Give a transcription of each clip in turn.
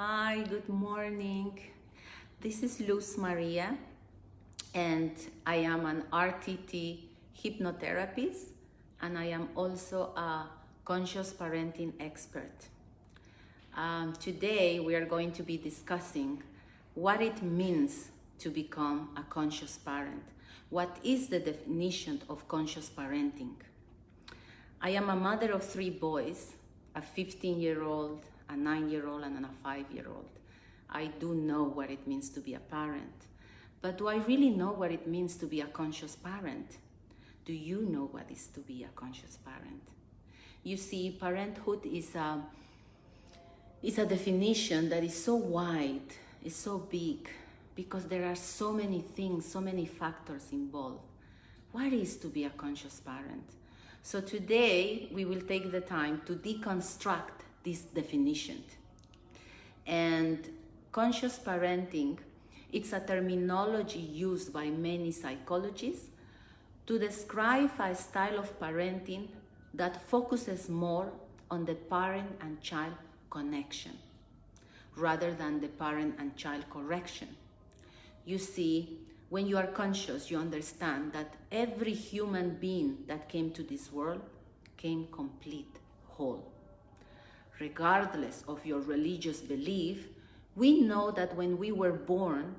Hi, good morning. This is Luz Maria, and I am an RTT hypnotherapist, and I am also a conscious parenting expert. Today, we are going to be discussing what it means to become a conscious parent. What is the definition of conscious parenting? I am a mother of 3 boys, a 15-year-old, a 9-year-old, and a 5-year-old. I do know what it means to be a parent, but do I really know what it means to be a conscious parent? Do you know what is to be a conscious parent? You see, parenthood is a definition that is so wide, is so big, because there are so many things, so many factors involved. What is to be a conscious parent? So today we will take the time to deconstruct this definition. And conscious parenting, it's a terminology used by many psychologists to describe a style of parenting that focuses more on the parent and child connection rather than the parent and child correction. You see, when you are conscious, you understand that every human being that came to this world came complete, whole. Regardless of your religious belief, we know that when we were born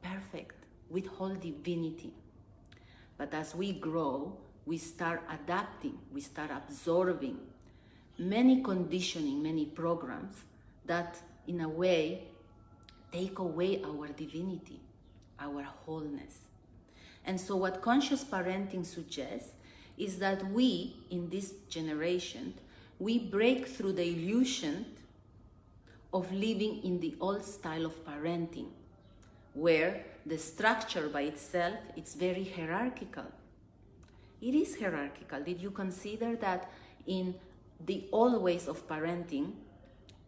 perfect, with whole divinity. But as we grow, we start adapting, we start absorbing many conditioning, many programs that in a way take away our divinity, our wholeness. And so what conscious parenting suggests is that we, in this generation, we break through the illusion of living in the old style of parenting, where the structure by itself is very hierarchical. It is hierarchical. Did you consider that in the old ways of parenting,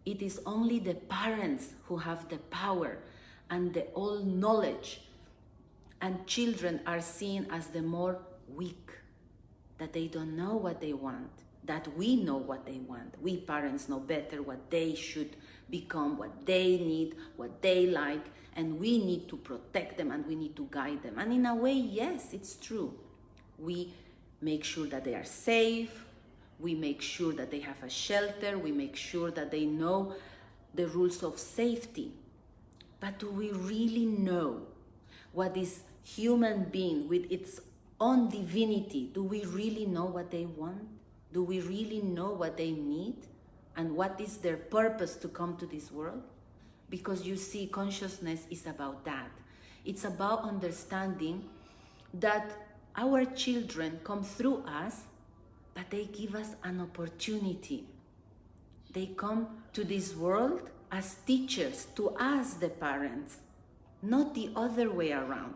it is only the parents who have the power and the all knowledge, and children are seen as the more weak, that they don't know what they want, that we know what they want. We parents know better what they should become, what they need, what they like, and we need to protect them and we need to guide them. And in a way, yes, it's true. We make sure that they are safe, we make sure that they have a shelter, we make sure that they know the rules of safety. But do we really know what this human being with its own divinity, do we really know what they want? Do we really know what they need and what is their purpose to come to this world? Because you see, consciousness is about that. It's about understanding that our children come through us, but they give us an opportunity. They come to this world as teachers to us, the parents, not the other way around.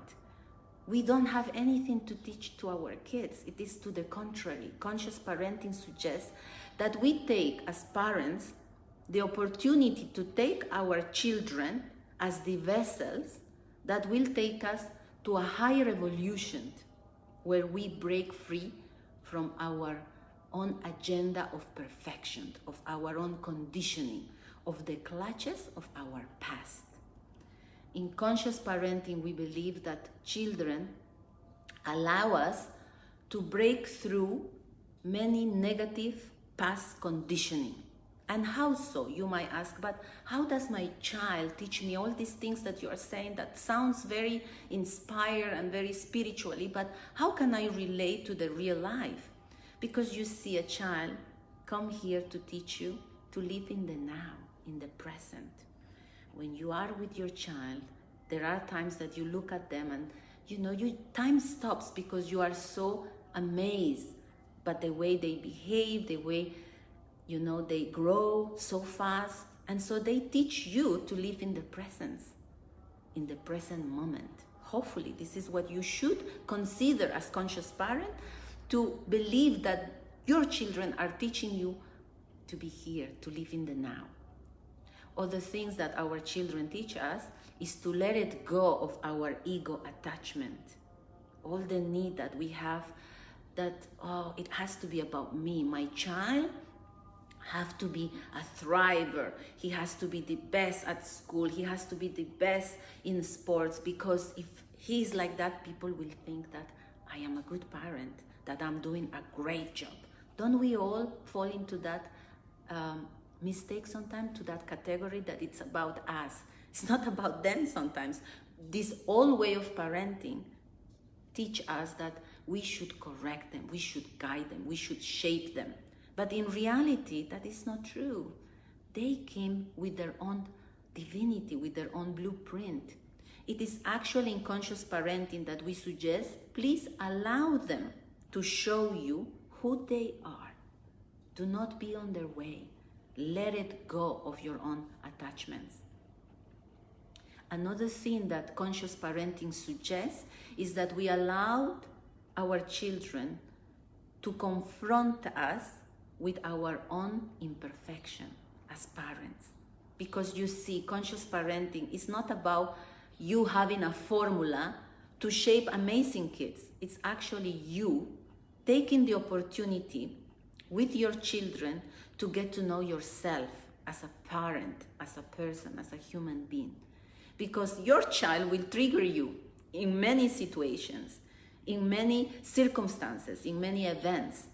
We don't have anything to teach to our kids. It is to the contrary. Conscious parenting suggests that we take, as parents, the opportunity to take our children as the vessels that will take us to a higher evolution, where we break free from our own agenda of perfection, of our own conditioning, of the clutches of our past. In conscious parenting, we believe that children allow us to break through many negative past conditioning. And how so? You might ask, but how does my child teach me all these things that you are saying that sounds very inspired and very spiritually, but how can I relate to the real life? Because you see, a child come here to teach you to live in the now, in the present. When you are with your child, there are times that you look at them and time stops because you are so amazed by the way they behave, the way they grow so fast. And so they teach you to live in the presence, in the present moment. Hopefully, this is what you should consider as conscious parent, to believe that your children are teaching you to be here, to live in the now. Other things that our children teach us is to let it go of our ego attachment. All the need that we have that, it has to be about me. My child have to be a thriver. He has to be the best at school. He has to be the best in sports, because if he's like that, people will think that I am a good parent, that I'm doing a great job. Don't we all fall into that mistake sometimes, to that category that it's about us? It's not about them sometimes. This old way of parenting teach us that we should correct them, we should guide them, we should shape them. But in reality, that is not true. They came with their own divinity, with their own blueprint. It is actually in conscious parenting that we suggest, please allow them to show you who they are. Do not be on their way. Let it go of your own attachments. Another thing that conscious parenting suggests is that we allowed our children to confront us with our own imperfection as parents. Because you see, conscious parenting is not about you having a formula to shape amazing kids. It's actually you taking the opportunity with your children to get to know yourself as a parent, as a person, as a human being. Because your child will trigger you in many situations, in many circumstances, in many events.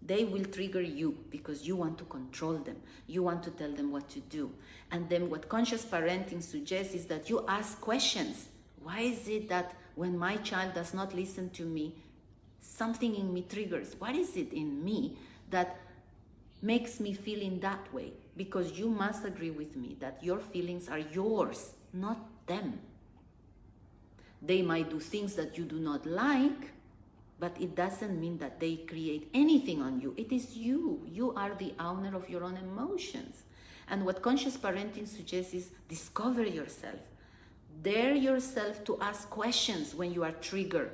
They will trigger you because you want to control them. You want to tell them what to do. And then what conscious parenting suggests is that you ask questions. Why is it that when my child does not listen to me, something in me triggers? What is it in me that makes me feel in that way? Because you must agree with me that your feelings are yours, not them. They might do things that you do not like, but it doesn't mean that they create anything on you. It is you. You are the owner of your own emotions. And what conscious parenting suggests is discover yourself. Dare yourself to ask questions when you are triggered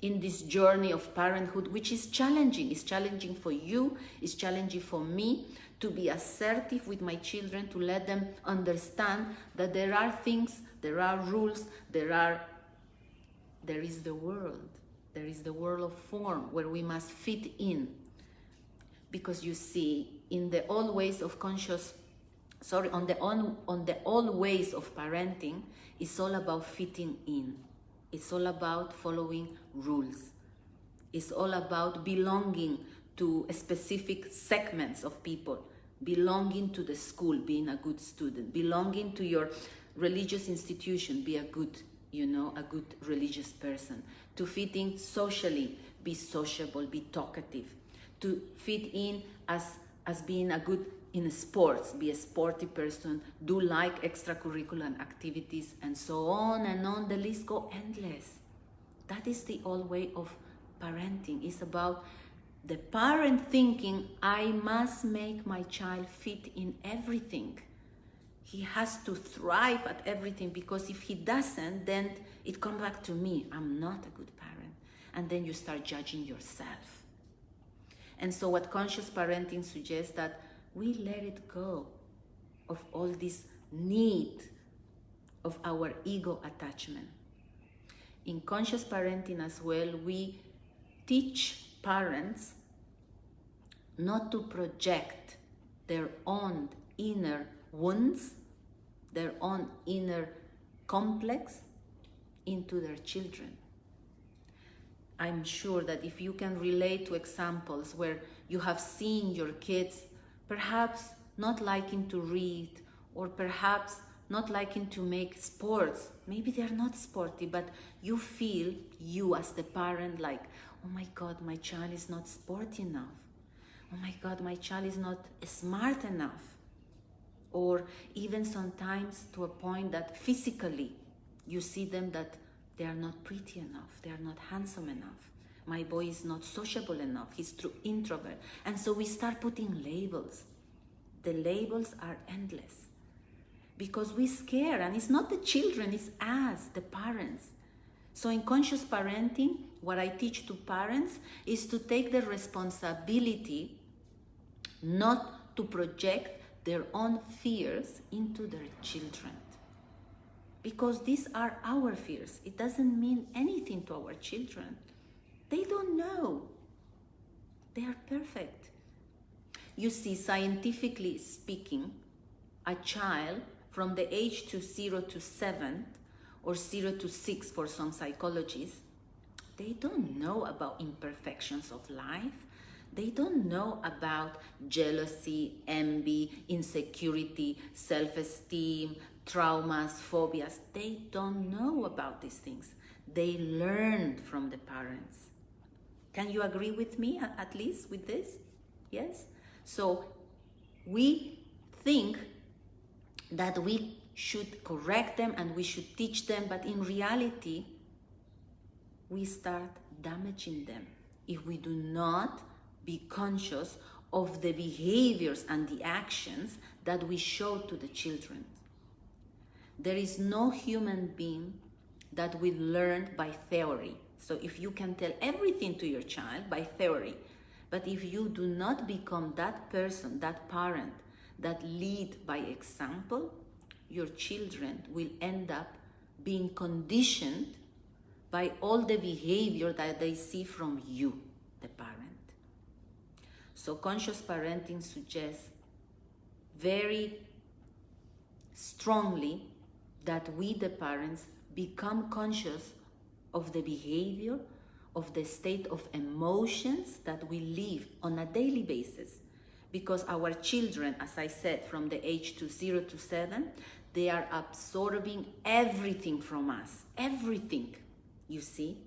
in this journey of parenthood, which is challenging. It's challenging for you, it's challenging for me to be assertive with my children, to let them understand that there are things, there are rules, there is the world. There is the world of form where we must fit in. Because you see, in the old ways of on the old ways of parenting, it's all about fitting in. It's all about following rules. It's all about belonging to specific segments of people, belonging to the school, being a good student, belonging to your religious institution, be a good religious person, to fit in socially, be sociable, be talkative, to fit in as being a good in sports, be a sporty person, do like extracurricular activities, and so on and on. The list go endless. That is the old way of parenting. It's about the parent thinking, I must make my child fit in everything. He has to thrive at everything, because if he doesn't, then it comes back to me. I'm not a good parent. And then you start judging yourself. And so what conscious parenting suggests that we let it go of all this need of our ego attachment. In conscious parenting as well, we teach parents not to project their own inner wounds, their own inner complex into their children. I'm sure that if you can relate to examples where you have seen your kids perhaps not liking to read, or perhaps not liking to make sports, maybe they're not sporty, but you feel, you as the parent, like, oh my God, my child is not sporty enough. Oh my God, my child is not smart enough. Or even sometimes to a point that physically you see them that they are not pretty enough, they are not handsome enough. My boy is not sociable enough, he's too introvert. And so we start putting labels. The labels are endless because we scare, and it's not the children, it's us, the parents. So in conscious parenting, what I teach to parents is to take the responsibility not to project their own fears into their children. Because these are our fears. It doesn't mean anything to our children. They don't know. They are perfect. You see, scientifically speaking, a child from the age to 0 to 7 or 0 to 6 for some psychologists, they don't know about imperfections of life. They don't know about jealousy, envy, insecurity, self-esteem, traumas, phobias. They don't know about these things. They learned from the parents. Can you agree with me at least with this? Yes? So we think that we should correct them and we should teach them, but in reality, we start damaging them if we do not be conscious of the behaviors and the actions that we show to the children. There is no human being that will learn by theory. So if you can tell everything to your child by theory, but if you do not become that person, that parent, that lead by example, your children will end up being conditioned by all the behavior that they see from you, the parent. So conscious parenting suggests very strongly that we, the parents, become conscious of the behavior, of the state of emotions that we live on a daily basis. Because our children, as I said, from the age to 0 to 7, they are absorbing everything from us, everything. You see,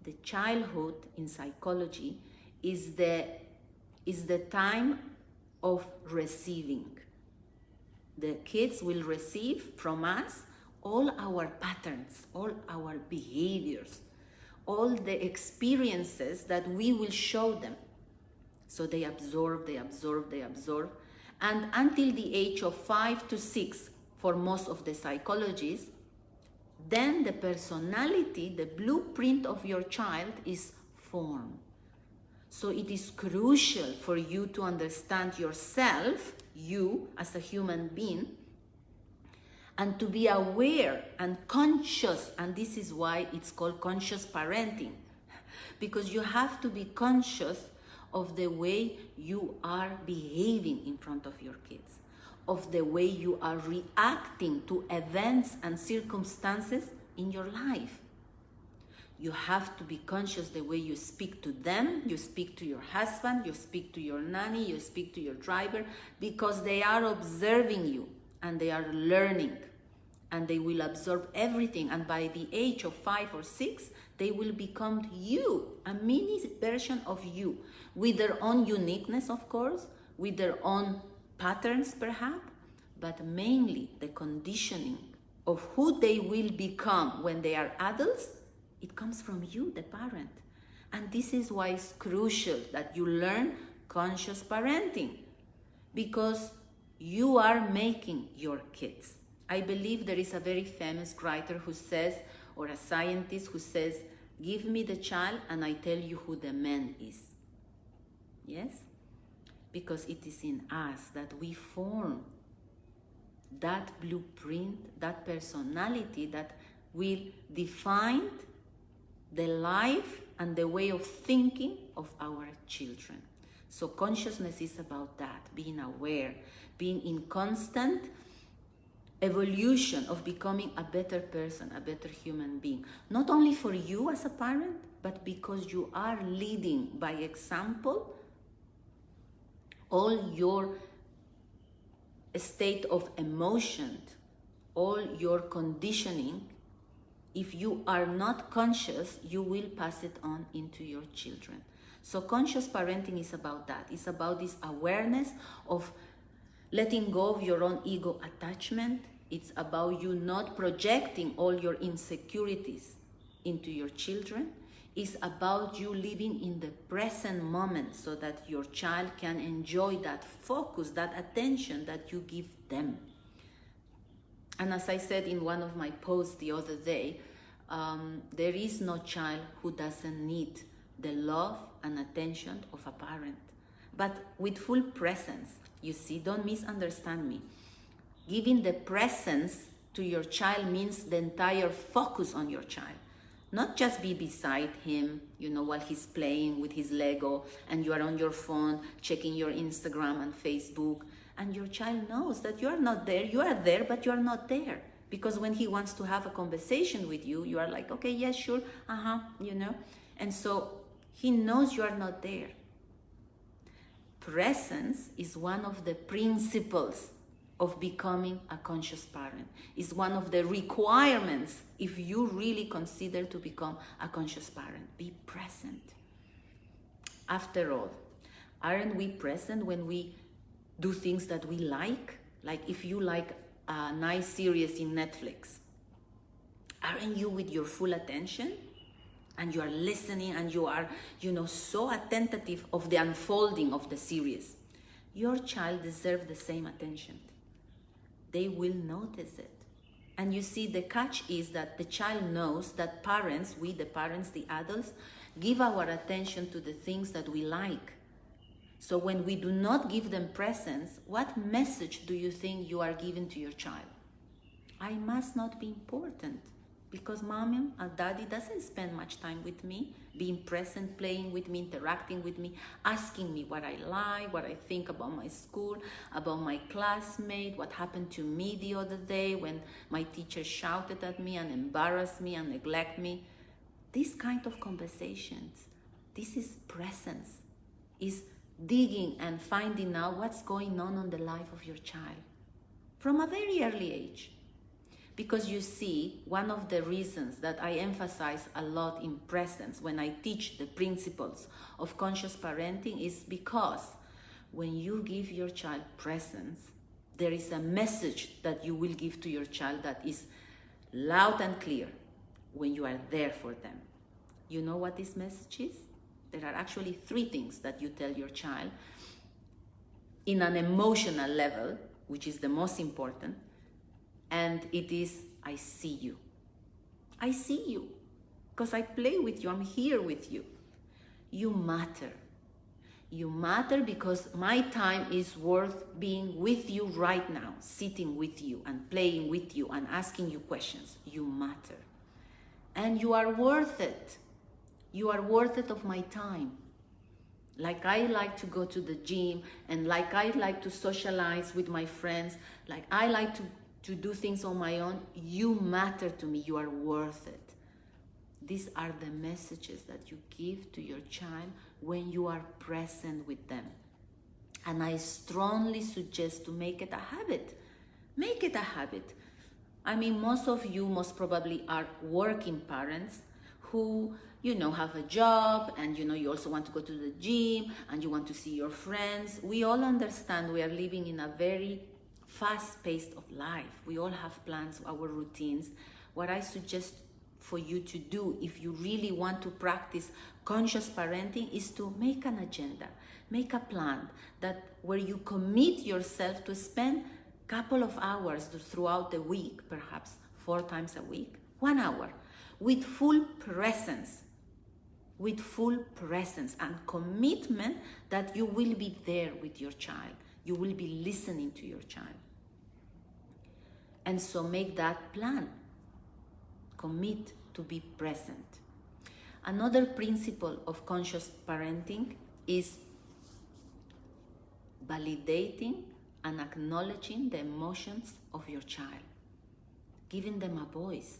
the childhood in psychology is the time of receiving. The kids will receive from us all our patterns, all our behaviors, all the experiences that we will show them. So they absorb, they absorb, they absorb. And until the age of 5 to 6, for most of the psychologists, then the personality, the blueprint of your child is formed. So it is crucial for you to understand yourself, you as a human being, and to be aware and conscious, and this is why it's called conscious parenting, because you have to be conscious of the way you are behaving in front of your kids, of the way you are reacting to events and circumstances in your life. You have to be conscious the way you speak to them, you speak to your husband, you speak to your nanny, you speak to your driver, because they are observing you and they are learning and they will absorb everything. And by the age of 5 or 6, they will become you, a mini version of you, with their own uniqueness, of course, with their own patterns perhaps, but mainly the conditioning of who they will become when they are adults. It comes from you, the parent. And this is why it's crucial that you learn conscious parenting, because you are making your kids. I believe there is a very famous writer who says, or a scientist who says, give me the child and I tell you who the man is. Yes? Because it is in us that we form that blueprint, that personality that will define the life and the way of thinking of our children. So consciousness is about that, being aware, being in constant evolution of becoming a better person, a better human being. Not only for you as a parent, but because you are leading by example all your state of emotion, all your conditioning. If you are not conscious, you will pass it on into your children. So conscious parenting is about that. It's about this awareness of letting go of your own ego attachment. It's about you not projecting all your insecurities into your children. It's about you living in the present moment so that your child can enjoy that focus, that attention that you give them. And as I said in one of my posts the other day, there is no child who doesn't need the love and attention of a parent, but with full presence. You see, don't misunderstand me. Giving the presence to your child means the entire focus on your child. Not just be beside him, while he's playing with his Lego and you are on your phone checking your Instagram and Facebook, and your child knows that you are not there. You are there, but you are not there. Because when he wants to have a conversation with you, you are like, okay, yes, sure, And so he knows you are not there. Presence is one of the principles of becoming a conscious parent. Is one of the requirements if you really consider to become a conscious parent. Be present. After all, aren't we present when we do things that we like? Like if you like a nice series in Netflix, aren't you with your full attention? And you are listening and you are, so attentive of the unfolding of the series. Your child deserves the same attention. They will notice it. And you see, the catch is that the child knows that parents, we the parents, the adults, give our attention to the things that we like. So when we do not give them presence, what message do you think you are giving to your child? I must not be important because mommy and daddy doesn't spend much time with me, being present, playing with me, interacting with me, asking me what I like, what I think about my school, about my classmate, what happened to me the other day when my teacher shouted at me and embarrassed me and neglected me. These kind of conversations, this is presence, is digging and finding out what's going on the life of your child from a very early age. Because you see, one of the reasons that I emphasize a lot in presence when I teach the principles of conscious parenting is because when you give your child presence, there is a message that you will give to your child that is loud and clear when you are there for them. You know what this message is? There are actually 3 things that you tell your child in an emotional level, which is the most important. And it is, I see you. I see you. Because I play with you. I'm here with you. You matter. You matter because my time is worth being with you right now, sitting with you and playing with you and asking you questions. You matter. And you are worth it. You are worth it of my time. Like I like to go to the gym and like I like to socialize with my friends, like I like to do things on my own, you matter to me, you are worth it. These are the messages that you give to your child when you are present with them. And I strongly suggest to make it a habit. Make it a habit. I mean, most of you most probably are working parents who, have a job and, you also want to go to the gym and you want to see your friends. We all understand we are living in a very fast-paced of life. We all have plans, our routines. What I suggest for you to do if you really want to practice conscious parenting is to make an agenda, make a plan that where you commit yourself to spend a couple of hours throughout the week, perhaps 4 times a week, 1 hour, with full presence and commitment that you will be there with your child. You will be listening to your child. And so make that plan. Commit to be present. Another principle of conscious parenting is validating and acknowledging the emotions of your child. Giving them a voice.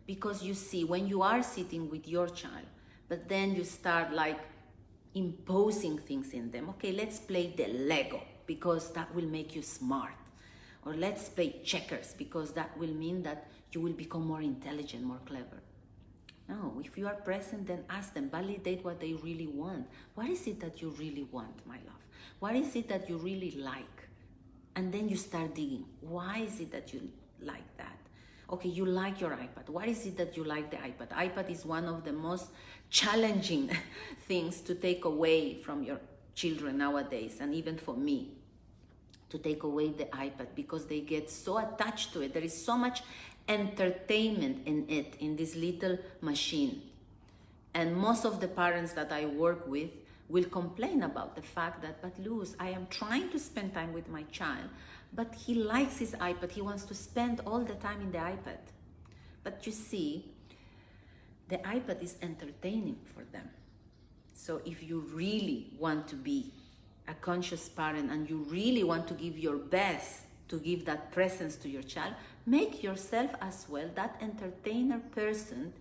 Because you see, when you are sitting with your child, but then you start like imposing things in them. Okay, let's play the Lego because that will make you smart. Or let's play checkers because that will mean that you will become more intelligent, more clever. No, if you are present, then ask them, validate what they really want. What is it that you really want, my love? What is it that you really like? And then you start digging. Why is it that you like that? Okay, you like your iPad. What is it that you like the iPad? iPad is one of the most challenging things to take away from your children nowadays, and even for me, to take away the iPad because they get so attached to it. There is so much entertainment in it, in this little machine. And most of the parents that I work with will complain about the fact that, but Luz, I am trying to spend time with my child, but he likes his iPad. He wants to spend all the time in the iPad. But you see, the iPad is entertaining for them. So if you really want to be a conscious parent and you really want to give your best to give that presence to your child, make yourself as well that entertainer person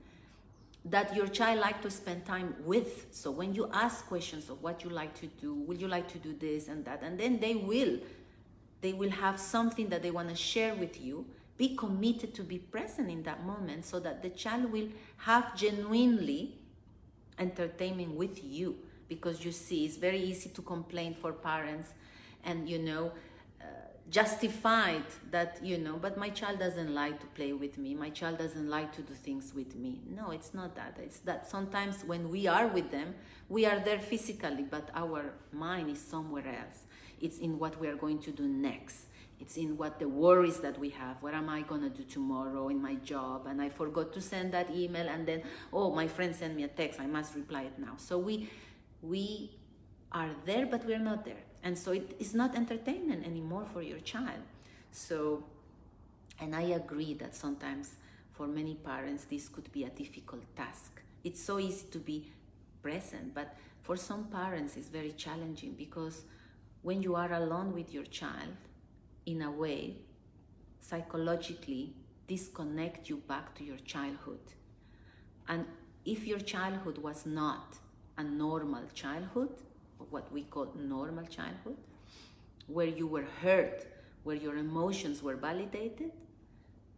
that your child like to spend time with. So when you ask questions of what you like to do, would you like to do this and that, and then they will have something that they want to share with you. Be committed to be present in that moment so that the child will have genuinely entertainment with you. Because you see, it's very easy to complain for parents and, justified that, but my child doesn't like to play with me. My child doesn't like to do things with me. No, it's not that. It's that sometimes when we are with them, we are there physically, but our mind is somewhere else. It's in what we are going to do next. It's in what the worries that we have. What am I going to do tomorrow in my job? And I forgot to send that email. And then, oh, my friend sent me a text. I must reply it now. So we are there, but we're not there. And so it is not entertainment anymore for your child. So, and I agree that sometimes for many parents, this could be a difficult task. It's so easy to be present, but for some parents, it's very challenging because when you are alone with your child, in a way, psychologically, disconnect you back to your childhood. And if your childhood was not a normal childhood, what we call normal childhood, where you were heard, where your emotions were validated,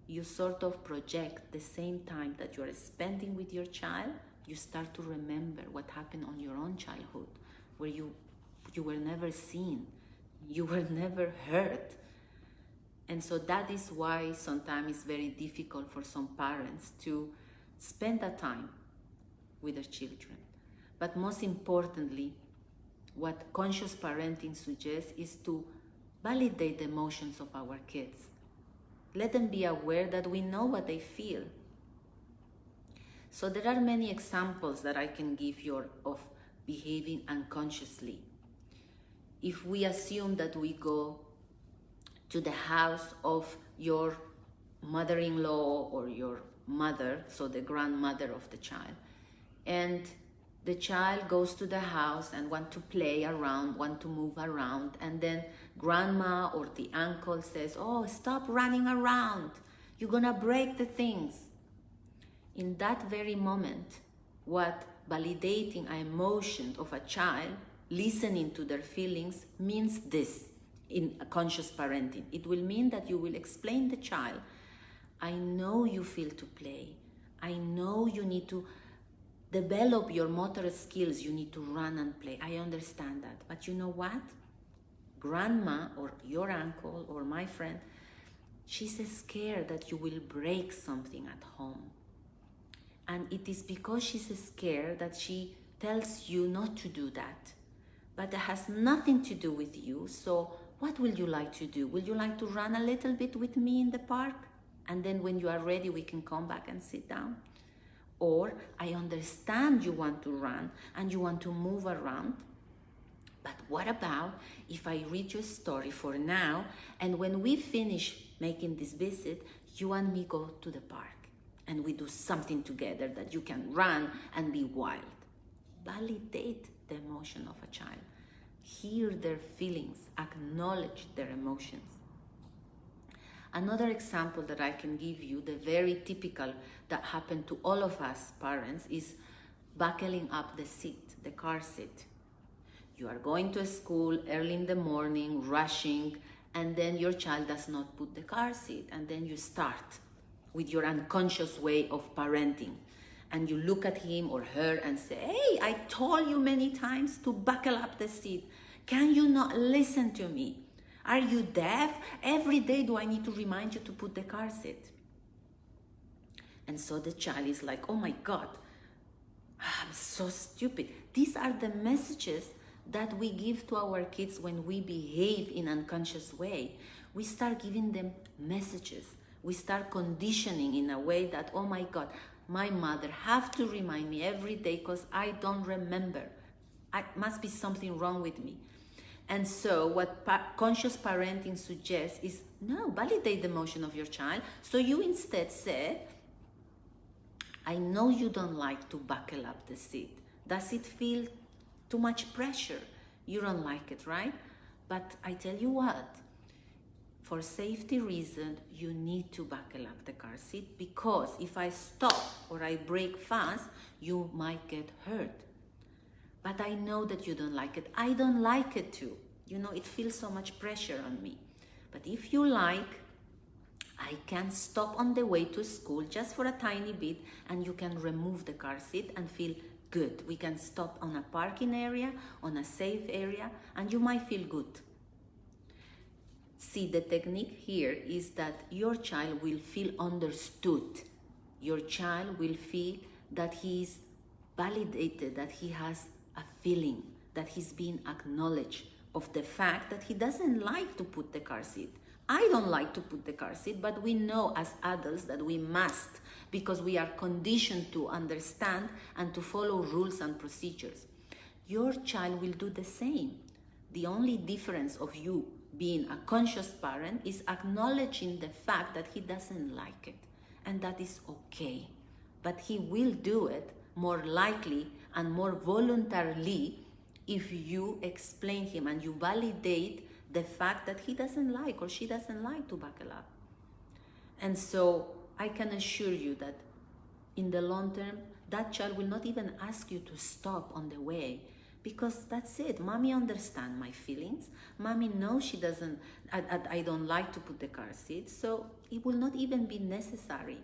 you sort of project the same time that you are spending with your child, you start to remember what happened on your own childhood, where you were never seen, you were never heard. And so that is why sometimes it's very difficult for some parents to spend that time with their children. But most importantly, what conscious parenting suggests is to validate the emotions of our kids. Let them be aware that we know what they feel. So there are many examples that I can give you of behaving unconsciously. If we assume that we go to the house of your mother-in-law or your mother, so the grandmother of the child, and the child goes to the house and want to play around, want to move around, and then grandma or the uncle says, oh, stop running around, you're gonna break the things. In that very moment, what validating an emotion of a child, listening to their feelings, means this in a conscious parenting. It will mean that you will explain the child, I know you feel to play, I know you need to develop your motor skills, you need to run and play. I understand that. But you know what? Grandma or your uncle or my friend, she's scared that you will break something at home. And it is because she's scared that she tells you not to do that. But it has nothing to do with you. So what will you like to do? Will you like to run a little bit with me in the park? And then when you are ready, we can come back and sit down. Or, I understand you want to run and you want to move around, but what about if I read you a story for now, and when we finish making this visit, you and me go to the park and we do something together that you can run and be wild. Validate the emotion of a child. Hear their feelings, acknowledge their emotions. Another example that I can give you, the very typical that happened to all of us parents, is buckling up the seat, the car seat. You are going to school early in the morning, rushing, and then your child does not put the car seat, and then you start with your unconscious way of parenting. And you look at him or her and say, hey, I told you many times to buckle up the seat. Can you not listen to me? Are you deaf? Every day do I need to remind you to put the car seat? And so the child is like, oh my God, I'm so stupid. These are the messages that we give to our kids when we behave in an unconscious way. We start giving them messages. We start conditioning in a way that, oh my God, my mother have to remind me every day because I don't remember. Must be something wrong with me. And so what conscious parenting suggests is, no, validate the emotion of your child. So you instead say, I know you don't like to buckle up the seat. Does it feel too much pressure? You don't like it, right? But I tell you what, for safety reasons, you need to buckle up the car seat, because if I stop or I brake fast, you might get hurt. But I know that you don't like it. I don't like it too. You know, it feels so much pressure on me. But if you like, I can stop on the way to school just for a tiny bit, and you can remove the car seat and feel good. We can stop on a parking area, on a safe area, and you might feel good. See, the technique here is that your child will feel understood. Your child will feel that he is validated, that he has a feeling, that he's being acknowledged of the fact that he doesn't like to put the car seat. I don't like to put the car seat, but we know as adults that we must, because we are conditioned to understand and to follow rules and procedures. Your child will do the same. The only difference of you being a conscious parent is acknowledging the fact that he doesn't like it, and that is okay. But he will do it more likely and more voluntarily if you explain him and you validate the fact that he doesn't like or she doesn't like to buckle up. And so I can assure you that in the long term, that child will not even ask you to stop on the way, because that's it. Mommy understands my feelings. Mommy knows she doesn't, I don't like to put the car seat, so it will not even be necessary.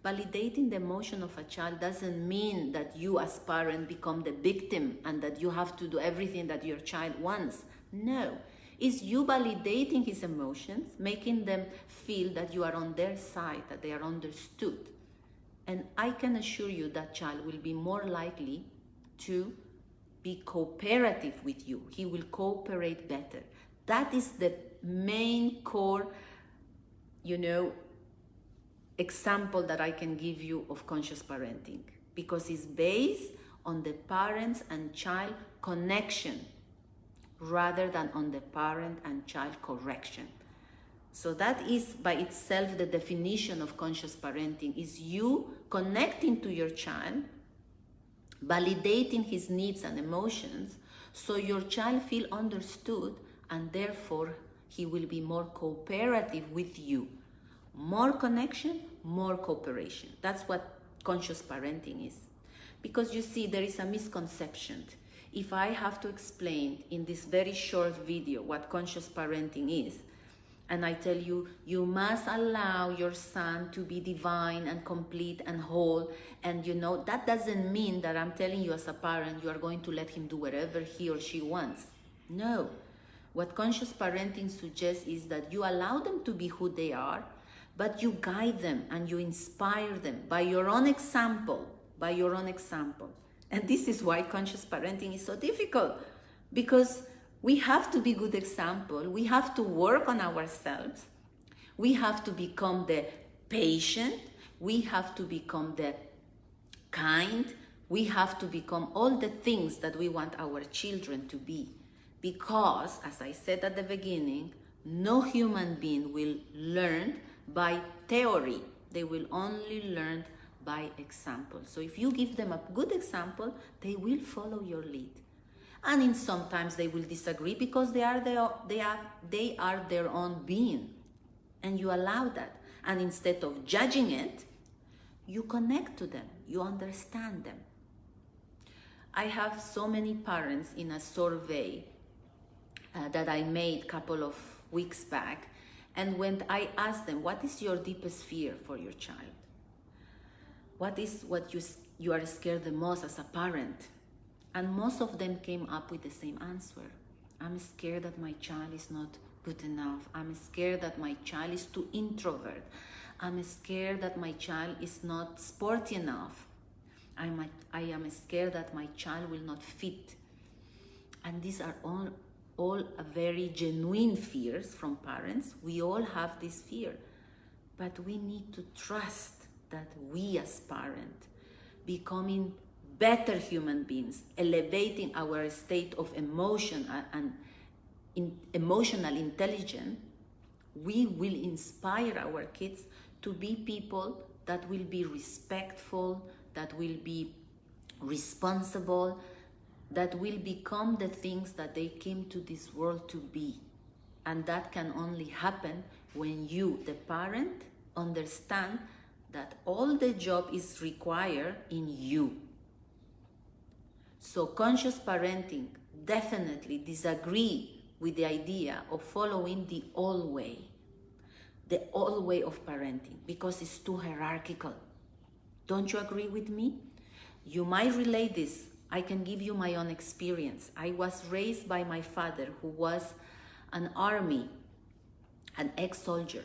Validating the emotion of a child doesn't mean that you as parent become the victim and that you have to do everything that your child wants. No, it's you validating his emotions, making them feel that you are on their side, that they are understood. And I can assure you that child will be more likely to be cooperative with you. He will cooperate better. That is the main core, example that I can give you of conscious parenting, because it's based on the parents and child connection rather than on the parent and child correction. So that is by itself the definition of conscious parenting, is you connecting to your child, validating his needs and emotions, so your child feel understood, and therefore he will be more cooperative with you. More connection, more cooperation. That's what conscious parenting is. Because you see, there is a misconception. If I have to explain in this very short video what conscious parenting is, and I tell you, you must allow your son to be divine and complete and whole, and that doesn't mean that I'm telling you as a parent, you are going to let him do whatever he or she wants. No. What conscious parenting suggests is that you allow them to be who they are, but you guide them and you inspire them by your own example, And this is why conscious parenting is so difficult, because we have to be good example. We have to work on ourselves. We have to become the patient. We have to become the kind. We have to become all the things that we want our children to be. Because, as I said at the beginning, no human being will learn by theory. They will only learn by example. So if you give them a good example, they will follow your lead. And sometimes they will disagree, because they are their own being, and you allow that. And instead of judging it, you connect to them, you understand them. I have so many parents in a survey that I made a couple of weeks back, and when I asked them, what is your deepest fear for your child? What is what you are scared the most as a parent? And most of them came up with the same answer. I'm scared that my child is not good enough. I'm scared that my child is too introvert. I'm scared that my child is not sporty enough. I am scared that my child will not fit. And these are all very genuine fears from parents. We all have this fear. But we need to trust that we as parents, becoming better human beings, elevating our state of emotion and emotional intelligence, we will inspire our kids to be people that will be respectful, that will be responsible, that will become the things that they came to this world to be. And that can only happen when you, the parent, understand that all the job is required in you. So conscious parenting definitely disagree with the idea of following the old way of parenting, because it's too hierarchical. Don't you agree with me? You might relate this. I can give you my own experience. I was raised by my father, who was an ex-soldier.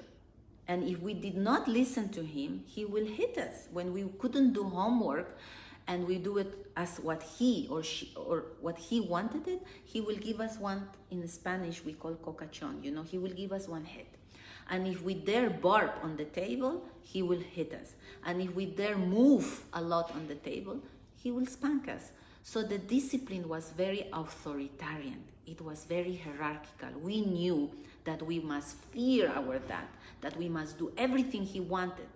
And if we did not listen to him, he will hit us when we couldn't do homework and we do it as what he or she or what he wanted it. He will give us one, in Spanish we call cocachon, he will give us one hit. And if we dare bark on the table, he will hit us. And if we dare move a lot on the table, he will spank us. So the discipline was very authoritarian. It was very hierarchical. We knew that we must fear our dad, that we must do everything he wanted.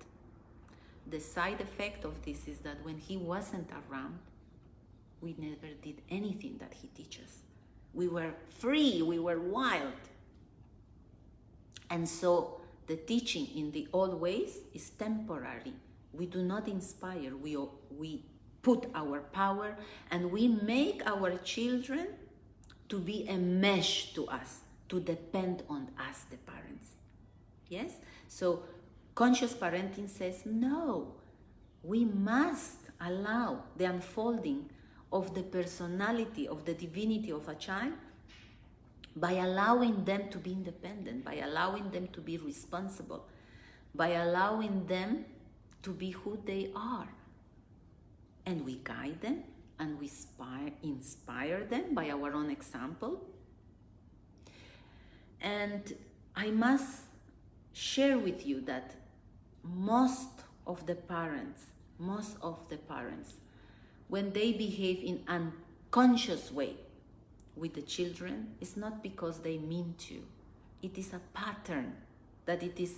The side effect of this is that when he wasn't around, we never did anything that he teaches. We were free, we were wild. And so the teaching in the old ways is temporary. We do not inspire, we put our power, and we make our children to be a mesh to us, to depend on us, the parents. Yes? So conscious parenting says, no, we must allow the unfolding of the personality, of the divinity of a child, by allowing them to be independent, by allowing them to be responsible, by allowing them to be who they are. And we guide them and we inspire them by our own example. And I must share with you that most of the parents, when they behave in unconscious way with the children, it's not because they mean to. It is a pattern that it is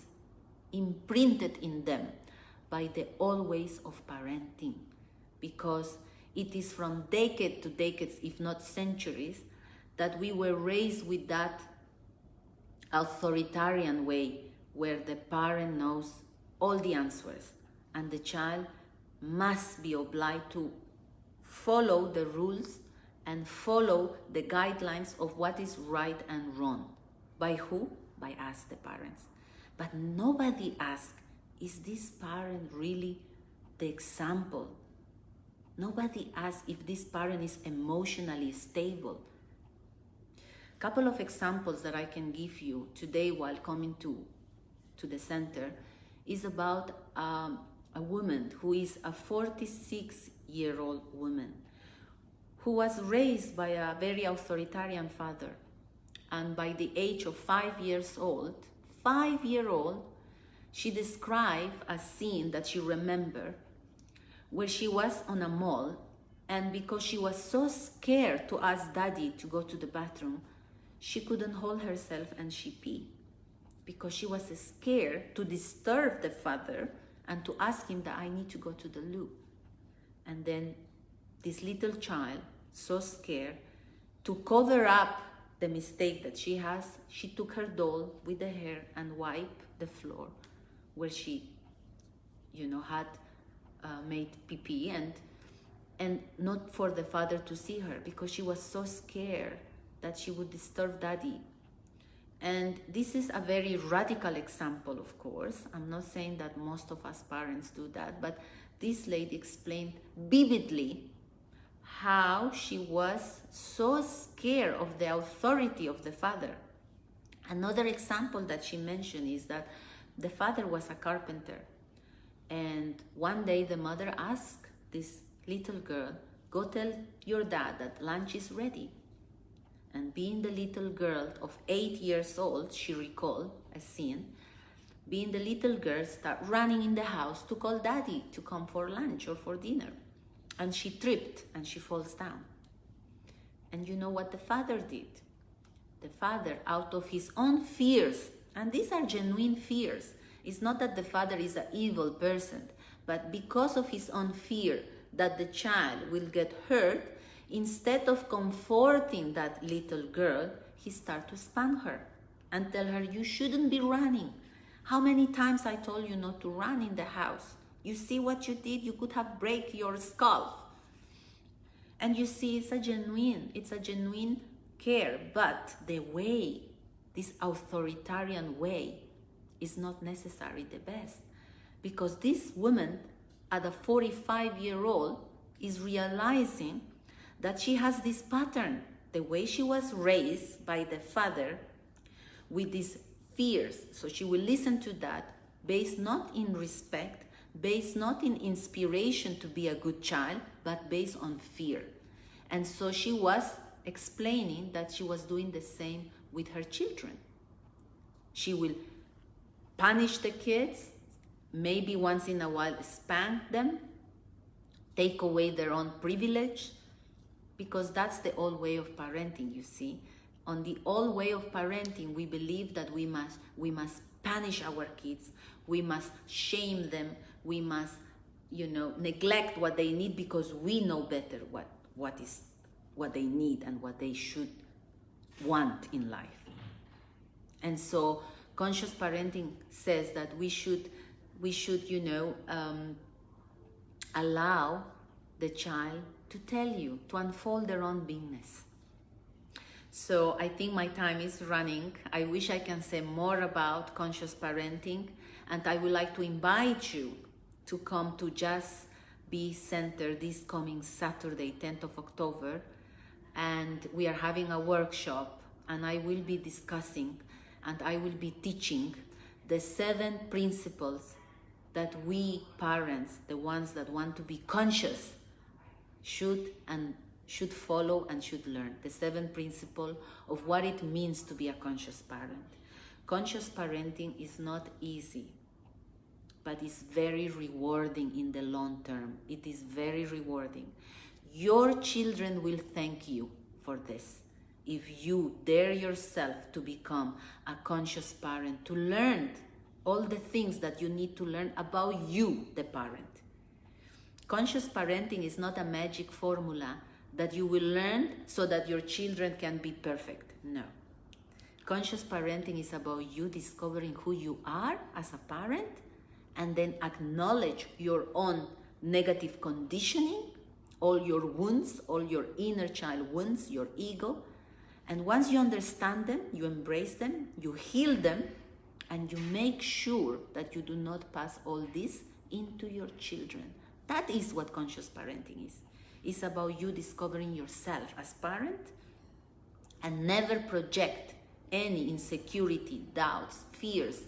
imprinted in them by the old ways of parenting, because it is from decade to decades, if not centuries, that we were raised with that authoritarian way where the parent knows all the answers and the child must be obliged to follow the rules and follow the guidelines of what is right and wrong. By who? By us, the parents. But nobody asks, is this parent really the example? Nobody asks if this parent is emotionally stable. A couple of examples that I can give you today while coming to the center is about a woman who is a 46-year-old woman who was raised by a very authoritarian father. And by the age of 5 years old, 5-year-old, she described a scene that she remembered where she was on a mall, and because she was so scared to ask daddy to go to the bathroom, she couldn't hold herself and she peed, because she was scared to disturb the father and to ask him that I need to go to the loo. And then this little child, so scared, to cover up the mistake that she has, she took her doll with the hair and wiped the floor where she, had made pee-pee, and not for the father to see her, because she was so scared that she would disturb daddy. And this is a very radical example, of course. I'm not saying that most of us parents do that, but this lady explained vividly how she was so scared of the authority of the father. Another example that she mentioned is that the father was a carpenter. And one day the mother asked this little girl, go tell your dad that lunch is ready. And being the little girl of 8 years old, she recalled a scene, being the little girl start running in the house to call daddy to come for lunch or for dinner. And she tripped and she falls down. And you know what the father did? The father, out of his own fears, and these are genuine fears, It's not that the father is an evil person, but because of his own fear that the child will get hurt, instead of comforting that little girl, he starts to spank her and tell her, you shouldn't be running. How many times I told you not to run in the house? You see what you did? You could have break your skull. And you see, it's a genuine care, but the way, this authoritarian way, is not necessarily the best. Because this woman, at a 45-year-old, is realizing that she has this pattern, the way she was raised by the father, with these fears. So she will listen to that, based not in respect, based not in inspiration to be a good child, but based on fear. And so she was explaining that she was doing the same with her children. She will punish the kids, maybe once in a while spank them, take away their own privilege, because that's the old way of parenting, you see. On the old way of parenting, we believe that we must punish our kids, we must shame them, we must, neglect what they need because we know better what they need and what they should want in life. And so conscious parenting says that we should allow the child to tell you, to unfold their own beingness. So I think my time is running. I wish I can say more about conscious parenting, and I would like to invite you to come to Just Be Center this coming Saturday, 10th of October, and we are having a workshop, and I will be discussing and I will be teaching the 7 principles that we parents, the ones that want to be conscious, should follow and should learn. The 7 principles of what it means to be a conscious parent. Conscious parenting is not easy, but it's very rewarding in the long term. It is very rewarding. Your children will thank you for this if you dare yourself to become a conscious parent, to learn all the things that you need to learn about you, the parent. Conscious parenting is not a magic formula that you will learn so that your children can be perfect. No. Conscious parenting is about you discovering who you are as a parent, and then acknowledge your own negative conditioning, all your wounds, all your inner child wounds, your ego. And once you understand them, you embrace them, you heal them, and you make sure that you do not pass all this into your children. That is what conscious parenting is. It's about you discovering yourself as parent and never project any insecurity, doubts, fears,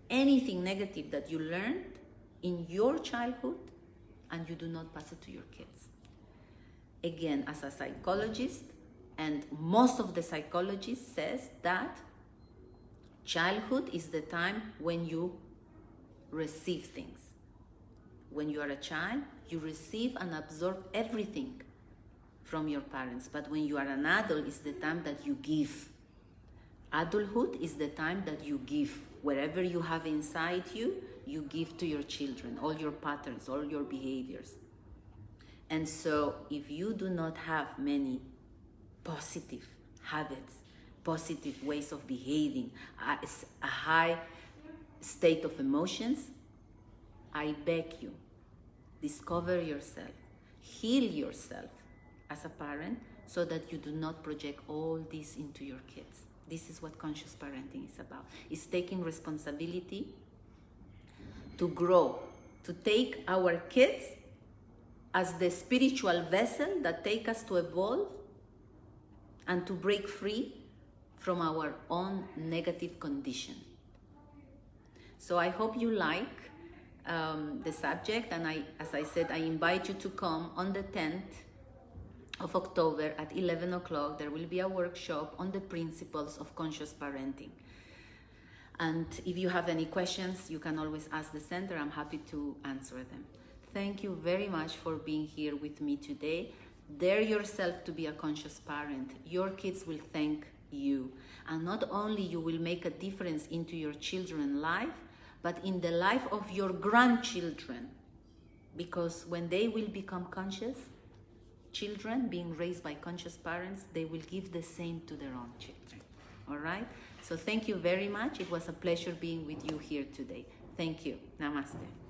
anything negative that you learned in your childhood, and you do not pass it to your kids. Again, as a psychologist, and most of the psychologists says that childhood is the time when you receive things. When you are a child, you receive and absorb everything from your parents. But when you are an adult, it's the time that you give. Adulthood is the time that you give. Wherever you have inside you, you give to your children, all your patterns, all your behaviors. And so if you do not have many positive habits, positive ways of behaving, a high state of emotions, I beg you, discover yourself, heal yourself as a parent so that you do not project all this into your kids. This is what conscious parenting is about. It's taking responsibility to grow, to take our kids as the spiritual vessel that take us to evolve and to break free from our own negative condition. So I hope you like the subject, and as I said, I invite you to come on the 10th of October at 11 o'clock. There will be a workshop on the principles of conscious parenting. And if you have any questions, you can always ask the center. I'm happy to answer them. Thank you very much for being here with me today. Dare yourself to be a conscious parent. Your kids will thank you. And not only you will make a difference into your children's life, but in the life of your grandchildren. Because when they will become conscious, children being raised by conscious parents, they will give the same to their own children. All right? So thank you very much. It was a pleasure being with you here today. Thank you. Namaste.